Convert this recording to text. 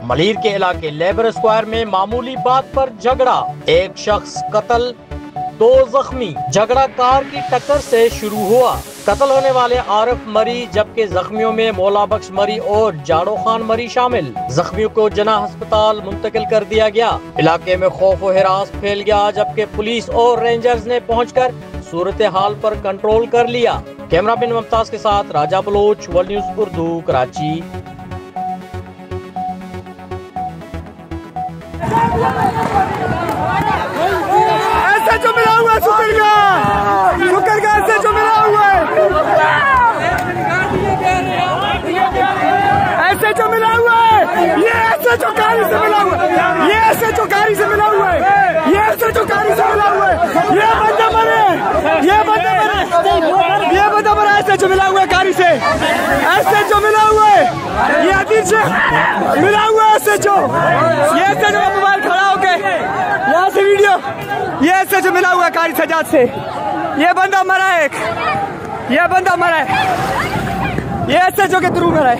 मलीर के इलाके labour square में मामूली बात पर झगड़ा, एक शख्स कत्ल, 2 जख्मी। झगड़ा कार की टक्कर से शुरू हुआ। कत्ल होने वाले आरिफ मरी जबकि जख्मियों में मौला बख्श मरी और जाड़ो खान मरी शामिल। जख्मियों को जना अस्पताल मुंतकिल कर दिया गया। इलाके में खौफ व हिरास फैल गया जबकि पुलिस और रेंजर्स ने पहुंचकर सूरत हाल पर कंट्रोल कर लिया। कैमरा मैन मुमताज के साथ राजा बलोच, वर्ल्ड न्यूज उर्दू, कराची। ऐसे जो मिला हुआ है शुक्र का ऐसे जो मिला हुआ है, ऐसे जो मिला हुआ है, ये ऐसे जो कारी से मिला हुआ है, ये ऐसे जो कारी से मिला हुआ है, ये ऐसे जो कारी से मिला हुआ है, ये बंदा मरे, ये बंदा मरे, ये बंदा मरे, ऐसे जो मिला हुआ है कारी से, ऐसे जो मिला हुआ है, ये अदील से मिला हुआ है, ऐसे जो, ये ऐसे जो मोबाइल खड़ा होके यहाँ से वीडियो, ये ऐसे जो मिला हुआ है कारी सजाद से, ये बंदा मरा है, एक ये बंदा मरा है, ये ऐसे जो के थ्रू मरा है।